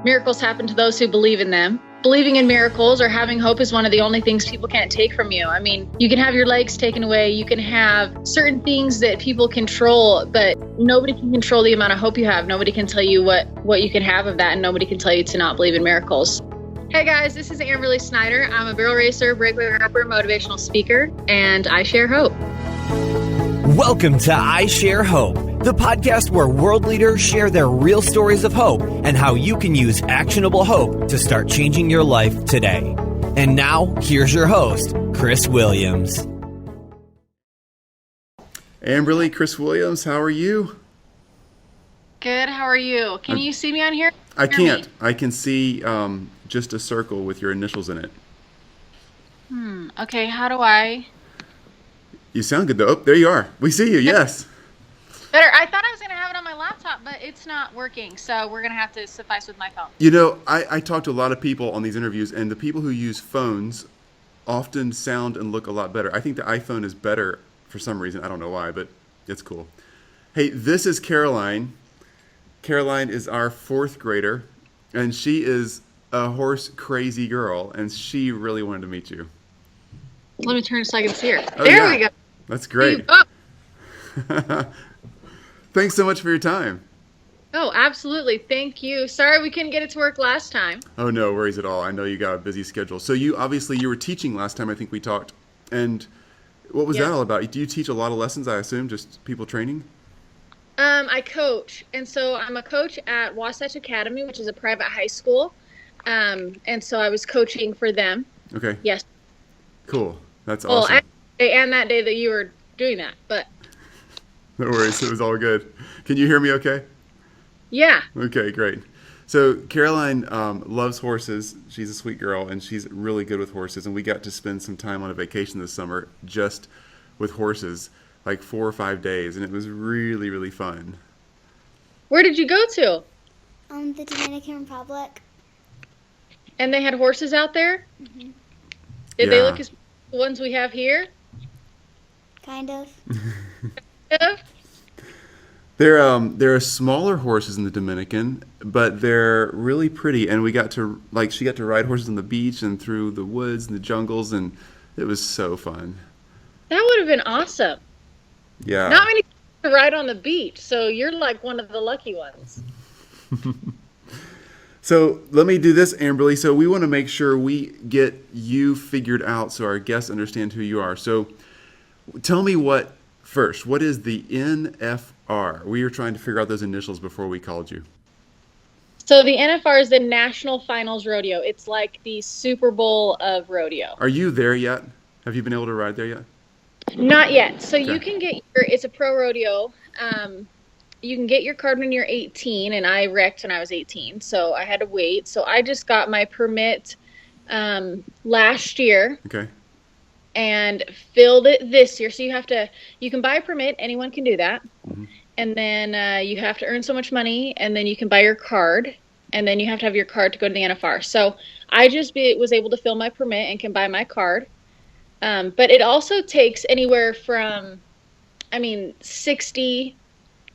Miracles happen to those who believe in them. Believing in miracles or having hope is one of the only things people can't take from you. I mean, you can have your legs taken away, you can have certain things that people control, but nobody can control the amount of hope you have. Nobody can tell you what you can have of that, and nobody can tell you to not believe in miracles. Hey guys, this is Amberley Snyder. I'm a barrel racer, breakaway rapper, motivational speaker, and I share hope. Welcome to I Share Hope, the podcast where world leaders share their real stories of hope and how you can use actionable hope to start changing your life today. And now, here's your host, Chris Williams. Amberley, Chris Williams, how are you? Good, how are you? Can you see me on here? I can't. I can see just a circle with your initials in it. Okay, how do I? You sound good though. Oh, there you are. We see you, yes. Better. I thought I was going to have it on my laptop, but it's not working, so we're going to have to suffice with my phone. You know, I talk to a lot of people on these interviews, and the people who use phones often sound and look a lot better. I think the iPhone is better for some reason. I don't know why, but it's cool. Hey, this is Caroline. Caroline is our fourth grader, and she is a horse crazy girl, and she really wanted to meet you. Let me turn so I can see her. Oh, there yeah. we go. That's great. Thanks so much for your time. Oh, absolutely. Thank you. Sorry we couldn't get it to work last time. Oh, no worries at all. I know you got a busy schedule. So you were teaching last time I think we talked. And what was that all about? Do you teach a lot of lessons, I assume, just people training? I coach. And so I'm a coach at Wasatch Academy, which is a private high school. And so I was coaching for them. Okay. Yes. Cool. That's awesome. Well, and that day that you were doing that, but... No worries. It was all good. Can you hear me okay? Yeah. Okay, great. So Caroline loves horses. She's a sweet girl, and she's really good with horses. And we got to spend some time on a vacation this summer just with horses, like 4 or 5 days, and it was really, really fun. Where did you go to? The Dominican Republic. And they had horses out there? Mm-hmm. Did they look as the ones we have here? Kind of. Yeah. They're smaller horses in the Dominican, but they're really pretty. And she got to ride horses on the beach and through the woods and the jungles, and it was so fun. That would have been awesome. Yeah. Not many people ride on the beach, so you're like one of the lucky ones. So let me do this, Amberley. So we want to make sure we get you figured out so our guests understand who you are. So tell me what is the NFR? We were trying to figure out those initials before we called you. So the NFR is the National Finals Rodeo. It's like the Super Bowl of rodeo. Are you there yet? Have you been able to ride there yet? Not yet. So Okay. you can get it's a pro rodeo. You can get your card when you're 18, and I wrecked when I was 18, so I had to wait. So I just got my permit last year. Okay. And filled it this year. So you can buy a permit. Anyone can do that. Mm-hmm. And then you have to earn so much money, and then you can buy your card, and then you have to have your card to go to the NFR. So I just was able to fill my permit and can buy my card. But it also takes anywhere from, 60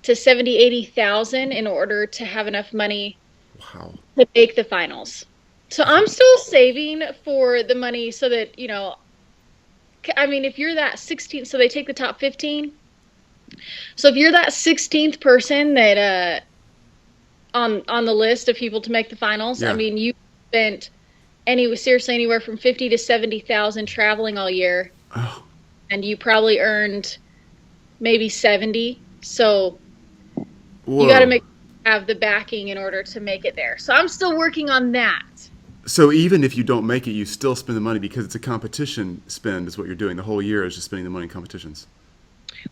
to 70, 80,000 in order to have enough money to make the finals. So I'm still saving for the money so that, if you're that 16th, so they take the top 15. So if you're that 16th person that on the list of people to make the finals, you spent anywhere from 50 to 70,000 traveling all year. Oh. And you probably earned maybe 70. So Whoa. You got to have the backing in order to make it there. So I'm still working on that. So even if you don't make it, you still spend the money because it's a competition spend is what you're doing. The whole year is just spending the money in competitions.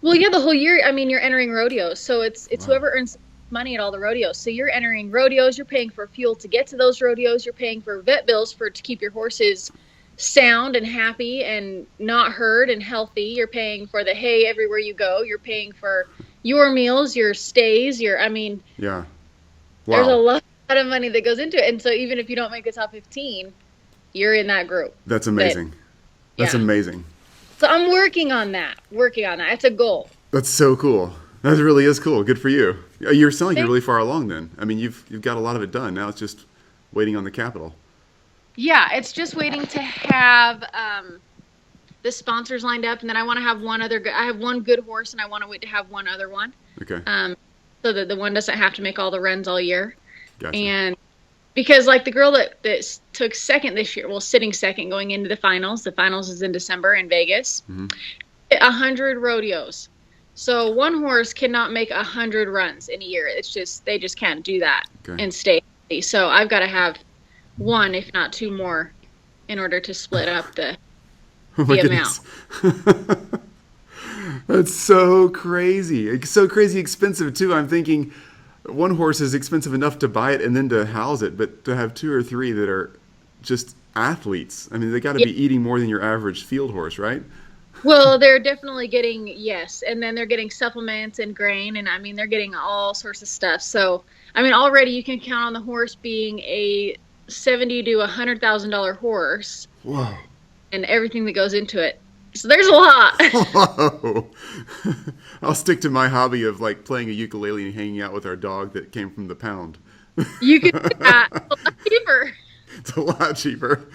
Well, yeah, the whole year, you're entering rodeos. So it's whoever earns money at all the rodeos. So you're entering rodeos, you're paying for fuel to get to those rodeos, you're paying for vet bills to keep your horses sound and happy and not hurt and healthy. You're paying for the hay everywhere you go. You're paying for your meals, your stays, Yeah. Wow. There's a lot of money that goes into it. And so even if you don't make the top 15, you're in that group. That's amazing. That's amazing. So I'm working on that. It's a goal. That's so cool. That really is cool. Good for you. You're sounding like you're really far along then. You've got a lot of it done. Now it's just waiting on the capital. Yeah, it's just waiting to have the sponsors lined up, and then I want to have I have one good horse, and I want to wait to have one other one. Okay. So that the one doesn't have to make all the runs all year. Gotcha. And because like the girl that took second this year, well, sitting second going into the finals is in December in Vegas. 100 rodeos. So one horse cannot make 100 runs in a year. They just can't do that and stay healthy. So I've got to have one, if not two more, in order to split up the amount. That's so crazy. It's so crazy expensive too. I'm thinking one horse is expensive enough to buy it and then to house it, but to have two or three that are just athletes. I mean, they got to be eating more than your average field horse, right? Well, they're definitely getting, yes. And then they're getting supplements and grain. And I mean, they're getting all sorts of stuff. So, I mean, already you can count on the horse being a $70,000 to $100,000 horse. Whoa. And everything that goes into it. So there's a lot. Whoa. I'll stick to my hobby of like playing a ukulele and hanging out with our dog that came from the pound. You can do that. It's a lot cheaper. It's a lot cheaper.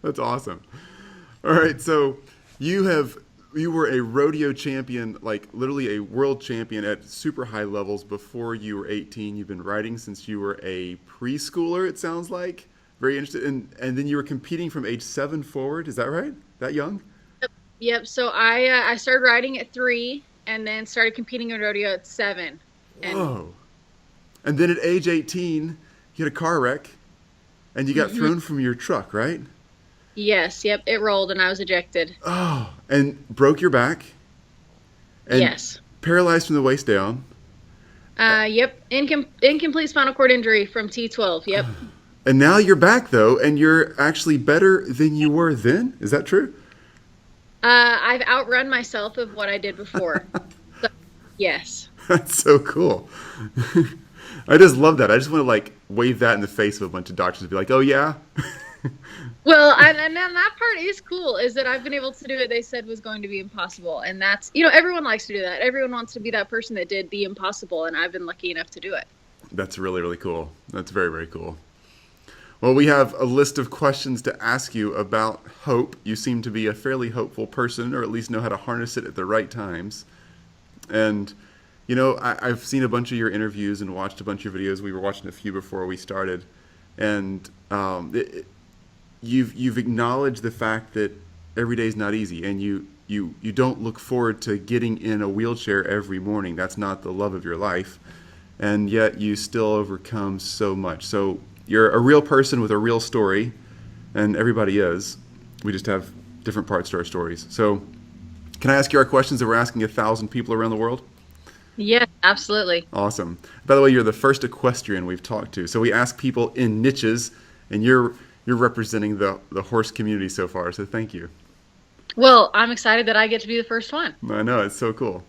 That's awesome. All right, so you were a rodeo champion, like literally a world champion at super high levels before you were 18. You've been riding since you were a preschooler, it sounds like. Very interested. And then you were competing from age 7 forward. Is that right? That young? Yep. So I started riding at 3 and then started competing in rodeo at 7. Whoa. And then at age 18, you had a car wreck and you got thrown from your truck, right? Yes. Yep. It rolled and I was ejected. Oh, and broke your back? And yes. Paralyzed from the waist down? Yep. Incomplete spinal cord injury from T12. Yep. And now you're back, though, and you're actually better than you were then? Is that true? I've outrun myself of what I did before. So, yes. That's so cool. I just love that. I just want to, like, wave that in the face of a bunch of doctors and be like, oh, yeah? Well, and then that part is cool, is that I've been able to do what they said was going to be impossible. And that's, everyone likes to do that. Everyone wants to be that person that did the impossible, and I've been lucky enough to do it. That's really, really cool. That's very, very cool. Well, we have a list of questions to ask you about hope. You seem to be a fairly hopeful person, or at least know how to harness it at the right times. And, I've seen a bunch of your interviews and watched a bunch of videos. We were watching a few before we started. And you've acknowledged the fact that every day is not easy, and you don't look forward to getting in a wheelchair every morning. That's not the love of your life. And yet you still overcome so much. So you're a real person with a real story, and everybody is. We just have different parts to our stories. So can I ask you our questions that we're asking 1,000 people around the world? Yes, absolutely. Awesome. By the way, you're the first equestrian we've talked to. So we ask people in niches, and you're representing the horse community so far, so thank you. Well, I'm excited that I get to be the first one. I know, it's so cool.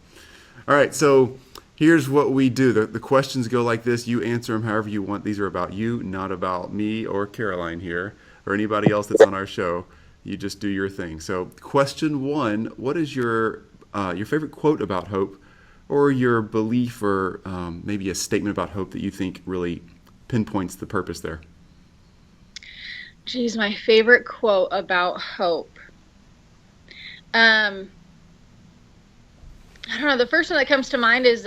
All right, so here's what we do. The questions go like this. You answer them however you want. These are about you, not about me or Caroline here or anybody else that's on our show. You just do your thing. So question 1, what is your favorite quote about hope, or your belief, or maybe a statement about hope that you think really pinpoints the purpose there? Geez, my favorite quote about hope. I don't know. The first one that comes to mind is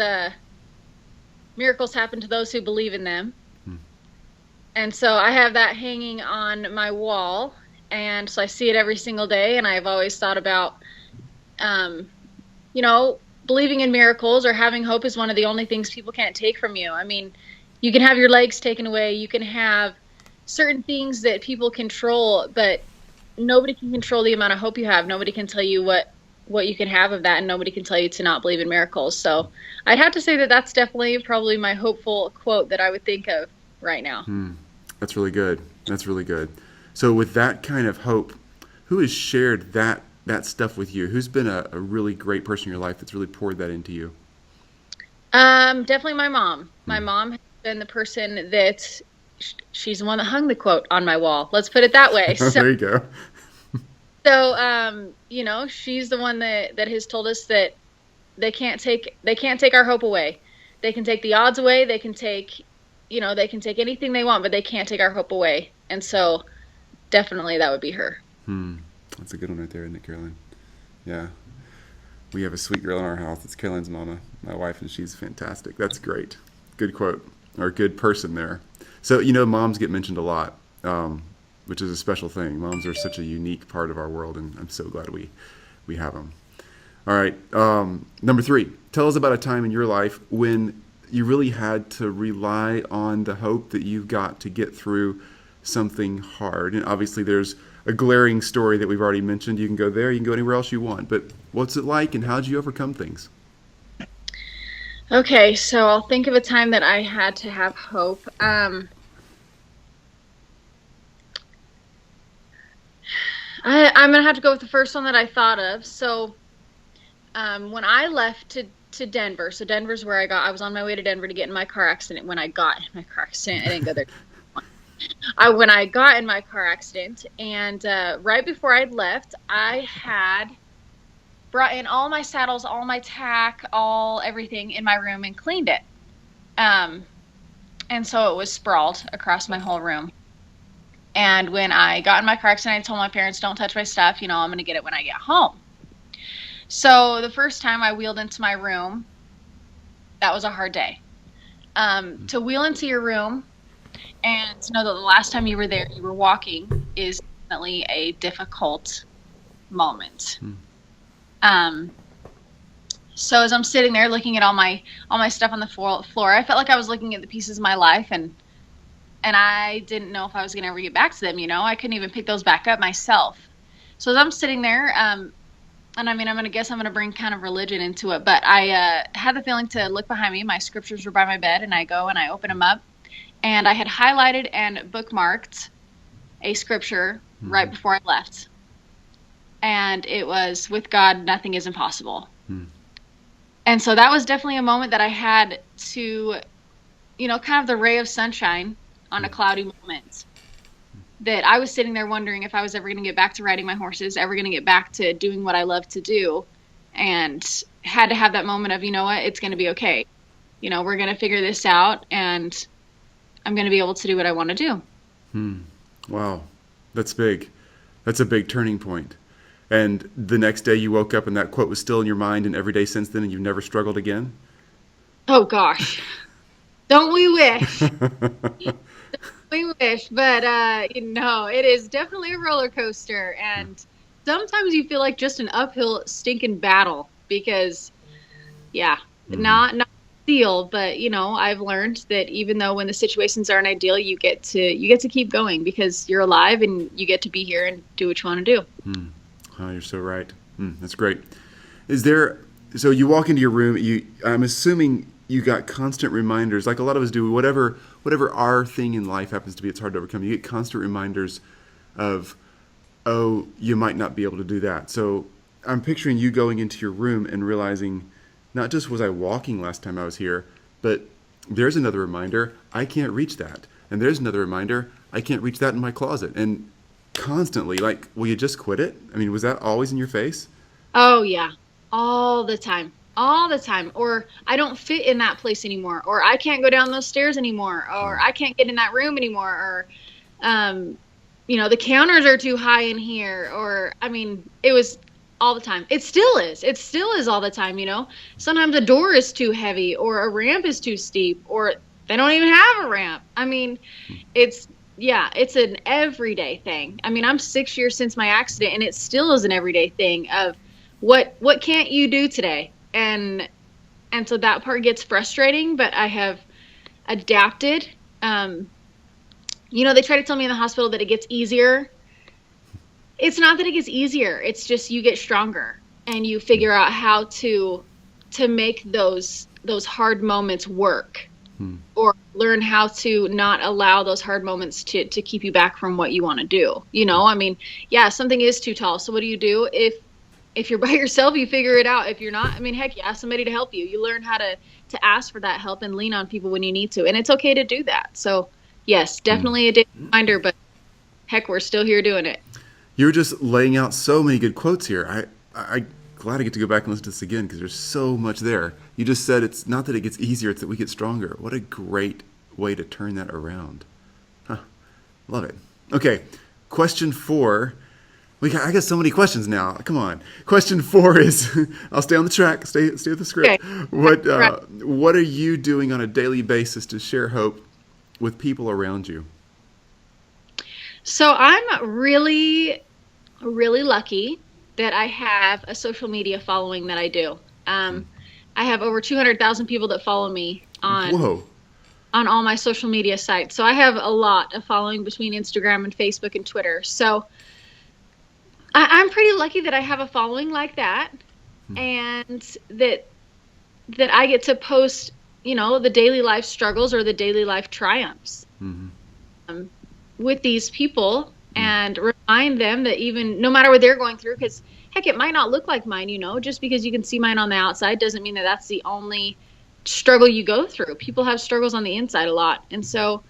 miracles happen to those who believe in them. And so I have that hanging on my wall. And so I see it every single day. And I've always thought about, believing in miracles or having hope is one of the only things people can't take from you. I mean, you can have your legs taken away. You can have certain things that people control, but nobody can control the amount of hope you have. Nobody can tell you what you can have of that, and nobody can tell you to not believe in miracles. So I'd have to say that that's definitely probably my hopeful quote that I would think of right now. That's really good. That's really good. So with that kind of hope, who has shared that stuff with you? Who's been a really great person in your life that's really poured that into you? Definitely my mom. My mom has been the person that she's the one that hung the quote on my wall. Let's put it that way. So, there you go. So, she's the one that has told us that they can't take our hope away. They can take the odds away. They can take they can take anything they want, but they can't take our hope away. And so definitely that would be her. That's a good one right there, isn't it, Caroline? Yeah. We have a sweet girl in our house. It's Caroline's mama, my wife, and she's fantastic. That's great. Good quote, or good person there. So, moms get mentioned a lot, which is a special thing. Moms are such a unique part of our world, and I'm so glad we have them. All right. Number 3, tell us about a time in your life when you really had to rely on the hope that you've got to get through something hard. And obviously there's a glaring story that we've already mentioned. You can go there, you can go anywhere else you want. But what's it like, and how did you overcome things? Okay, so I'll think of a time that I had to have hope. I'm going to have to go with the first one that I thought of. So when I left to Denver, so Denver's where I was on my way to Denver to get in my car accident. When I got in my car accident, I didn't go there. When I got in my car accident, and right before I left, I had brought in all my saddles, all my tack, everything in my room and cleaned it. And so it was sprawled across my whole room. And when I got in my car accident, I told my parents, don't touch my stuff. I'm going to get it when I get home. So the first time I wheeled into my room, that was a hard day. To wheel into your room and to know that the last time you were there, you were walking, is definitely a difficult moment. So as I'm sitting there looking at all my stuff on the floor, I felt like I was looking at the pieces of my life, and I didn't know if I was going to ever get back to them. I couldn't even pick those back up myself. So as I'm sitting there, and I'm going to bring kind of religion into it, but I had the feeling to look behind me. My scriptures were by my bed, and I go and I open them up, and I had highlighted and bookmarked a scripture right before I left. And it was, with God, nothing is impossible. And so that was definitely a moment that I had to, kind of the ray of sunshine on a cloudy moment. That I was sitting there wondering if I was ever going to get back to riding my horses, ever going to get back to doing what I love to do, and had to have that moment of, it's going to be okay. We're going to figure this out, and I'm going to be able to do what I want to do. Wow. That's big. That's a big turning point. And the next day you woke up and that quote was still in your mind, and every day since then, and you've never struggled again? Oh, gosh. Don't we wish? We wish, but it is definitely a roller coaster, and sometimes you feel like just an uphill stinking battle because, not ideal, but I've learned that even though when the situations aren't ideal, you get to keep going because you're alive and you get to be here and do what you want to do. Oh, you're so right. That's great. So you walk into your room, I'm assuming you got constant reminders, like a lot of us do, whatever our thing in life happens to be, it's hard to overcome. You get constant reminders of, oh, you might not be able to do that. So I'm picturing you going into your room and realizing, not just was I walking last time I was here, but there's another reminder, I can't reach that. And there's another reminder, I can't reach that in my closet. And constantly, like, will you just quit it? I mean, was that always in your face? Oh, yeah. All the time. Or I don't fit in that place anymore, or I can't go down those stairs anymore, or I can't get in that room anymore, or the counters are too high in here, or it was all the time. It still is all the time. Sometimes a door is too heavy, or a ramp is too steep, or they don't even have a ramp. It's an everyday thing. I'm 6 years since my accident, and it still is an everyday thing of what can't you do today? And so that part gets frustrating, but I have adapted. They try to tell me in the hospital that it gets easier. It's not that it gets easier. It's just you get stronger and you figure out how to make those hard moments work, or learn how to not allow those hard moments to keep you back from what you want to do. Something is too tall. So what do you do? If you're by yourself, you figure it out. If you're not, heck, you ask somebody to help you. You learn how to ask for that help and lean on people when you need to. And it's okay to do that. So, yes, definitely a day reminder, but heck, we're still here doing it. You're just laying out so many good quotes here. I'm glad I get to go back and listen to this again because there's so much there. You just said it's not that it gets easier, it's that we get stronger. What a great way to turn that around. Huh. Love it. Okay. Question 4. I got so many questions now. Come on. Question 4 is, I'll stay on the track, stay with the script. Okay. What are you doing on a daily basis to share hope with people around you? So I'm really, really lucky that I have a social media following that I do. I have over 200,000 people that follow me on all my social media sites. So I have a lot of following between Instagram and Facebook and Twitter. So I'm pretty lucky that I have a following like that, and that I get to post, the daily life struggles or the daily life triumphs with these people and remind them that even no matter what they're going through, because heck, it might not look like mine, just because you can see mine on the outside doesn't mean that that's the only struggle you go through. People have struggles on the inside a lot. And so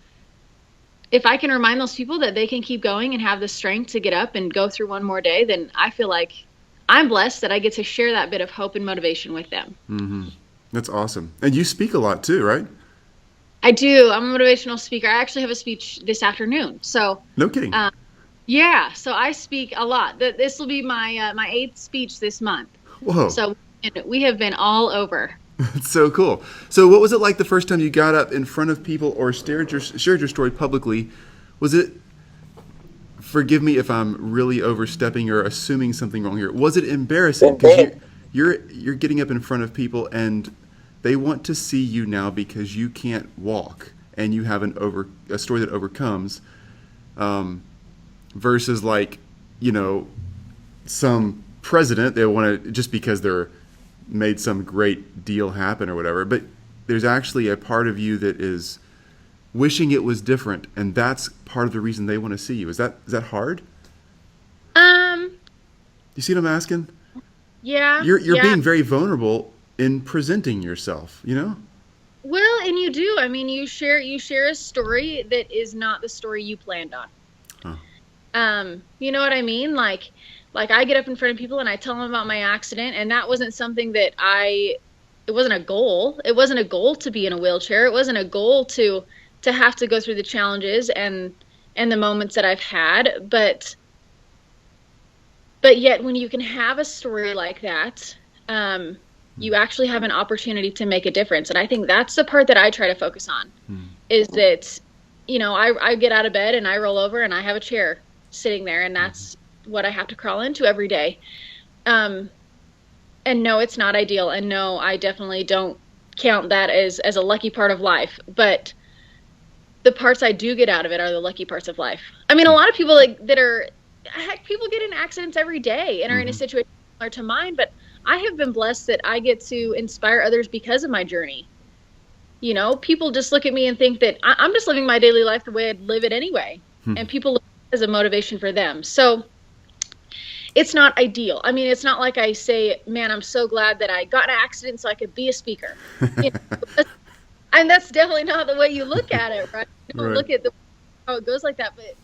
if I can remind those people that they can keep going and have the strength to get up and go through one more day, then I feel like I'm blessed that I get to share that bit of hope and motivation with them. Mm-hmm. That's awesome. And you speak a lot too, right? I do. I'm a motivational speaker. I actually have a speech this afternoon. So no kidding. Yeah. So I speak a lot. This will be my 8th speech this month. Whoa. So we have been all over. That's so cool. So what was it like the first time you got up in front of people or shared your story publicly? Was it, forgive me if I'm really overstepping or assuming something wrong here, was it embarrassing? Because you're getting up in front of people and they want to see you now because you can't walk and you have a story that overcomes, versus like, some president, they want to, just because they're made some great deal happen or whatever, but there's actually a part of you that is wishing it was different, and that's part of the reason they want to see you. Is that hard? You see what I'm asking? Yeah. You're being very vulnerable in presenting yourself, Well, and you do. I mean, you share a story that is not the story you planned on. Huh. You know what I mean? Like I get up in front of people and I tell them about my accident, and that wasn't something that it wasn't a goal. It wasn't a goal to be in a wheelchair. It wasn't a goal to have to go through the challenges and the moments that I've had. But yet when you can have a story like that, you actually have an opportunity to make a difference. And I think that's the part that I try to focus on, is that, I get out of bed and I roll over and I have a chair sitting there, and that's what I have to crawl into every day. And no, it's not ideal. And no, I definitely don't count that as a lucky part of life. But the parts I do get out of it are the lucky parts of life. I mean, a lot of people people get in accidents every day and are in a situation similar to mine, but I have been blessed that I get to inspire others because of my journey. People just look at me and think that I'm just living my daily life the way I'd live it anyway. And people look at it as a motivation for them. So it's not ideal. I mean, it's not like I say, man, I'm so glad that I got in an accident so I could be a speaker. And that's definitely not the way you look at it, right? You don't look at how it goes like that. But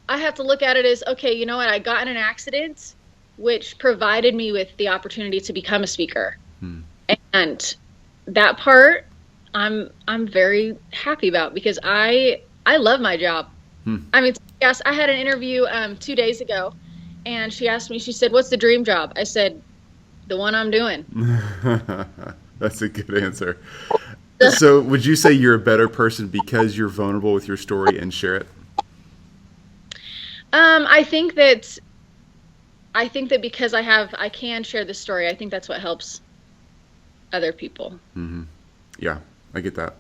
I have to look at it as, okay, you know what? I got in an accident, which provided me with the opportunity to become a speaker. And that part I'm very happy about, because I love my job. I mean, yes, I had an interview 2 days ago, and she asked me, she said, what's the dream job? I said, the one I'm doing. That's a good answer. So would you say you're a better person because you're vulnerable with your story and share it? I think that because I can share the story, I think that's what helps other people. Yeah, I get that.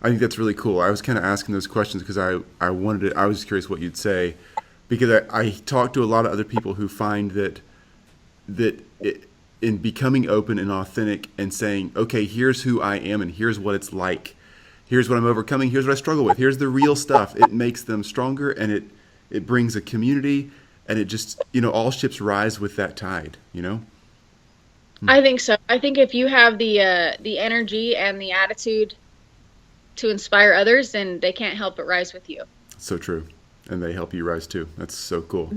I think that's really cool. I was kind of asking those questions because I was curious what you'd say, because I talk to a lot of other people who find that in becoming open and authentic and saying, okay, here's who I am and here's what it's like. Here's what I'm overcoming. Here's what I struggle with. Here's the real stuff. It makes them stronger, and it brings a community, and it just, all ships rise with that tide, I think so. I think if you have the energy and the attitude to inspire others, then they can't help but rise with you. So true. And they help you rise too. That's so cool.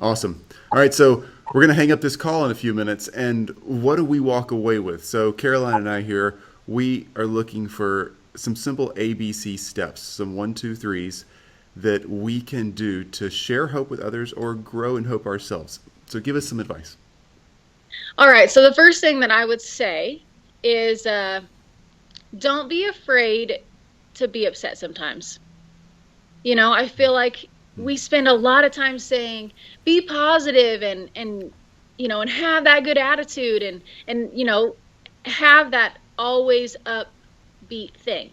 Awesome. All right. So we're going to hang up this call in a few minutes. And what do we walk away with? So Caroline and I here, we are looking for some simple ABC steps, some 1, 2, 3s that we can do to share hope with others or grow in hope ourselves. So give us some advice. All right. So the first thing that I would say is don't be afraid to be upset sometimes. I feel like we spend a lot of time saying, be positive and have that good attitude and have that always upbeat thing.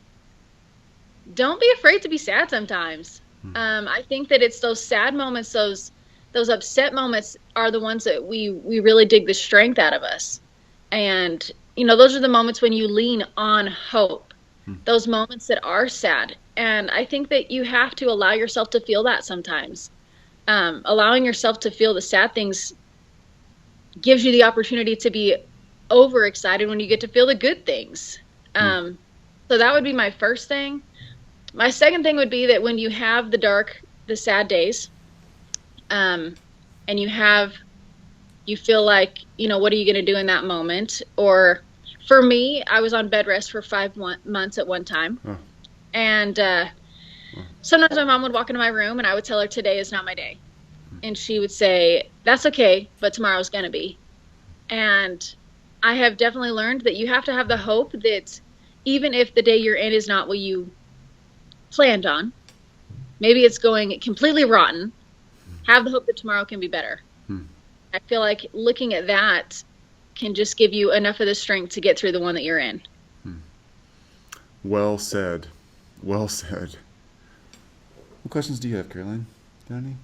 Don't be afraid to be sad sometimes. I think that it's those sad moments, those upset moments are the ones that we really dig the strength out of us. And, those are the moments when you lean on hope, those moments that are sad. And I think that you have to allow yourself to feel that sometimes. Allowing yourself to feel the sad things gives you the opportunity to be overexcited when you get to feel the good things. So that would be my first thing. My second thing would be that when you have the sad days, and you feel like, what are you going to do in that moment? Or for me, I was on bed rest for 5 months at one time. Oh. And sometimes my mom would walk into my room and I would tell her, today is not my day. And she would say, that's okay, but tomorrow's going to be. And I have definitely learned that you have to have the hope that even if the day you're in is not what you planned on, maybe it's going completely rotten, have the hope that tomorrow can be better. I feel like looking at that can just give you enough of the strength to get through the one that you're in. Well said. Well said. What questions do you have, Caroline? Got any?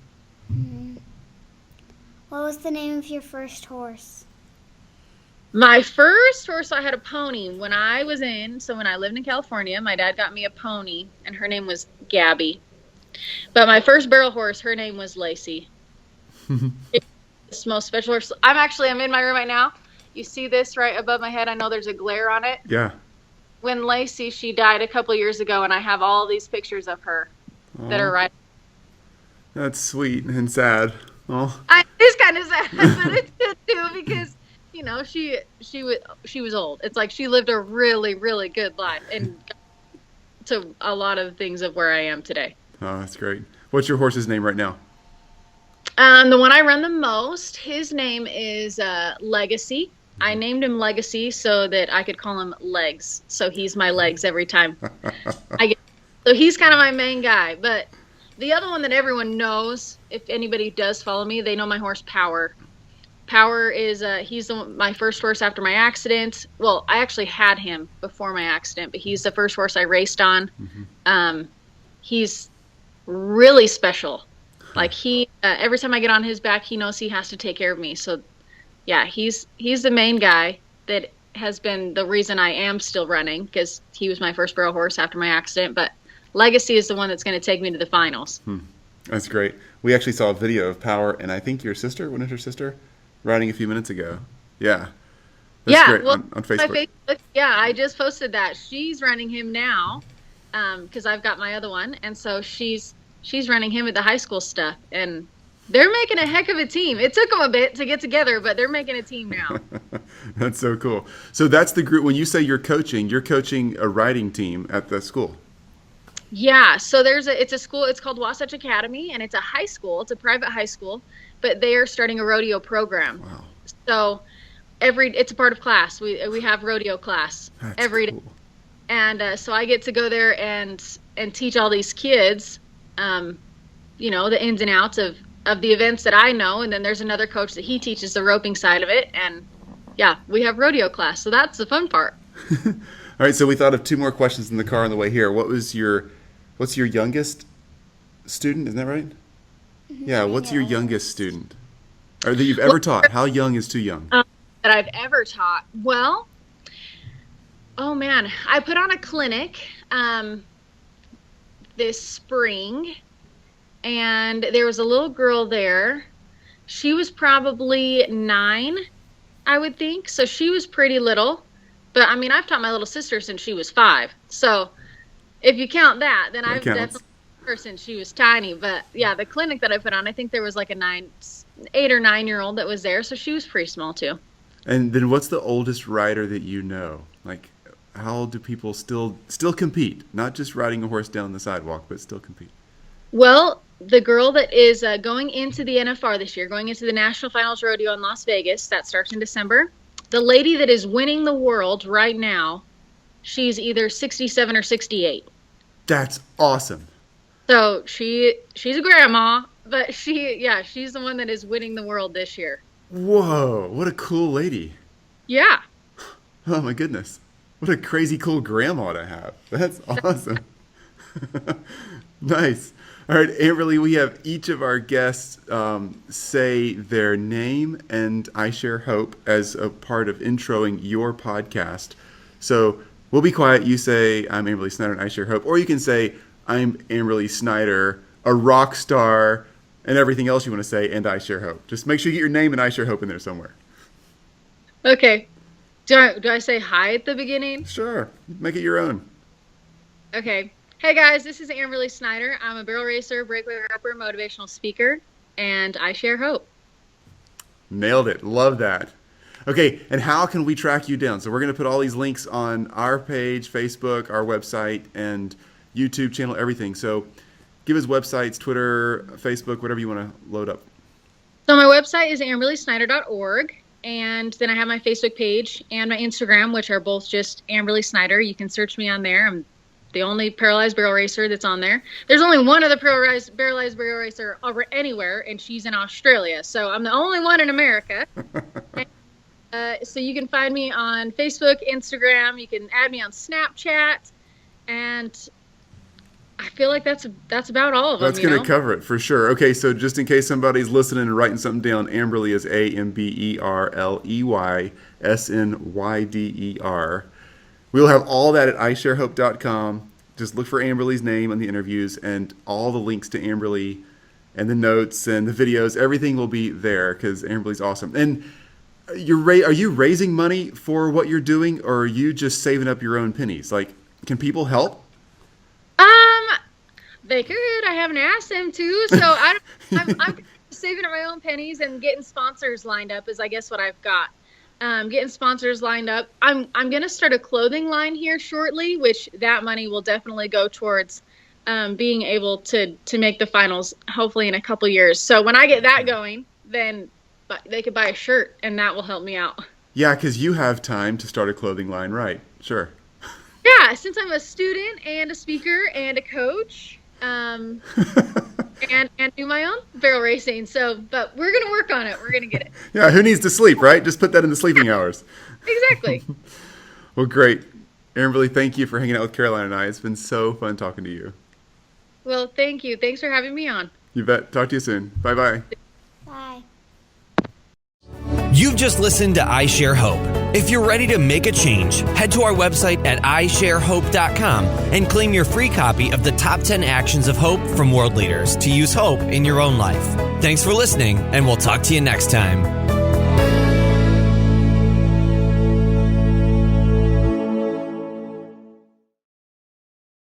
What was the name of your first horse? My first horse, I had a pony when I lived in California. My dad got me a pony, and her name was Gabby. But my first barrel horse, her name was Lacey. It's the most special horse. I'm in my room right now. You see this right above my head? I know there's a glare on it. Yeah. When Lacey, she died a couple years ago, and I have all these pictures of her that are right. That's sweet and sad. Oh. It's kind of sad, but it's good too because she was old. It's like she lived a really, really good life and to a lot of things of where I am today. Oh, that's great. What's your horse's name right now? The one I run the most, his name is Legacy. I named him Legacy so that I could call him Legs. So he's my legs every time. So he's kind of my main guy. But the other one that everyone knows, if anybody does follow me, they know my horse Power. Power is he's my first horse after my accident. Well, I actually had him before my accident, but he's the first horse I raced on. He's really special. Like every time I get on his back, he knows he has to take care of me. So yeah, he's the main guy that has been the reason I am still running because he was my first barrel horse after my accident. But Legacy is the one that's going to take me to the finals. That's great. We actually saw a video of Power, and I think your sister, wasn't it her sister, riding a few minutes ago. Yeah. That's great. Well, on Facebook. Yeah, I just posted that. She's running him now because I've got my other one. And so she's running him at the high school stuff. And they're making a heck of a team. It took them a bit to get together, but they're making a team now. That's so cool. So that's the group. When you say you're coaching a riding team at the school. Yeah, so it's a school, it's called Wasatch Academy, and it's a high school, it's a private high school, but they are starting a rodeo program. Wow. So it's a part of class. We have rodeo class every day. And so I get to go there and teach all these kids, the ins and outs of the events that I know, and then there's another coach that he teaches the roping side of it, and yeah, we have rodeo class, so that's the fun part. All right, so we thought of 2 more questions in the car on the way here. What's your youngest student? Isn't that right? Yeah. What's your youngest student, or that you've ever taught? How young is too young? That I've ever taught. Well, oh man, I put on a clinic this spring, and there was a little girl there. She was probably 9, I would think. So she was pretty little. But I mean, I've taught my little sister since she was 5. So if you count that, then I've definitely taught her since she was tiny. But yeah, the clinic that I put on, I think there was like 8 or 9-year-old that was there. So she was pretty small too. And then what's the oldest rider that you know? Like, how do people still compete? Not just riding a horse down the sidewalk, but still compete. Well, the girl that is going into the NFR this year, going into the National Finals Rodeo in Las Vegas, that starts in December. The lady that is winning the world right now, she's either 67 or 68. That's awesome. So she's a grandma, but she's the one that is winning the world this year. Whoa, what a cool lady. Yeah. Oh my goodness. What a crazy cool grandma to have. That's awesome. Nice. All right, Amberley, we have each of our guests say their name and I Share Hope as a part of introing your podcast. So we'll be quiet. You say, I'm Amberley Snyder and I Share Hope. Or you can say, I'm Amberley Snyder, a rock star, and everything else you want to say, and I Share Hope. Just make sure you get your name and I Share Hope in there somewhere. Okay. Do I say hi at the beginning? Sure. Make it your own. Okay. Hey guys, this is Amberley Snyder. I'm a barrel racer, breakaway roper, motivational speaker, and I share hope. Nailed it. Love that. Okay, and how can we track you down? So we're going to put all these links on our page, Facebook, our website, and YouTube channel, everything. So give us websites, Twitter, Facebook, whatever you want to load up. So my website is amberleysnyder.org, and then I have my Facebook page and my Instagram, which are both just Amberley Snyder. You can search me on there. I'm the only paralyzed barrel racer that's on there. There's only one other paralyzed barrel racer over anywhere, and she's in Australia. So I'm the only one in America. So you can find me on Facebook, Instagram. You can add me on Snapchat, and I feel like that's about all of them. That's going to cover it for sure. Okay, so just in case somebody's listening and writing something down, Amberley is AmberleysNyder. We'll have all that at isharehope.com. Just look for Amberley's name on the interviews, and all the links to Amberley and the notes and the videos. Everything will be there because Amberley's awesome. And are you raising money for what you're doing, or are you just saving up your own pennies? Like, can people help? They could. I haven't asked them to, so I'm saving up my own pennies and getting sponsors lined up is I guess what I've got. Getting sponsors lined up. I'm going to start a clothing line here shortly, which that money will definitely go towards being able to make the finals, hopefully in a couple years. So when I get that going, then they could buy a shirt, and that will help me out. Yeah, because you have time to start a clothing line, right? Sure. Yeah, since I'm a student and a speaker and a coach, and do my own barrel racing. So, but we're going to work on it. We're going to get it. Yeah, who needs to sleep, right? Just put that in the sleeping hours. Exactly. Well, great. Amberley, thank you for hanging out with Caroline and I. It's been so fun talking to you. Well, thank you. Thanks for having me on. You bet. Talk to you soon. Bye-bye. Bye. You've just listened to I Share Hope. If you're ready to make a change, head to our website at isharehope.com and claim your free copy of the top 10 actions of hope from world leaders to use hope in your own life. Thanks for listening, and we'll talk to you next time.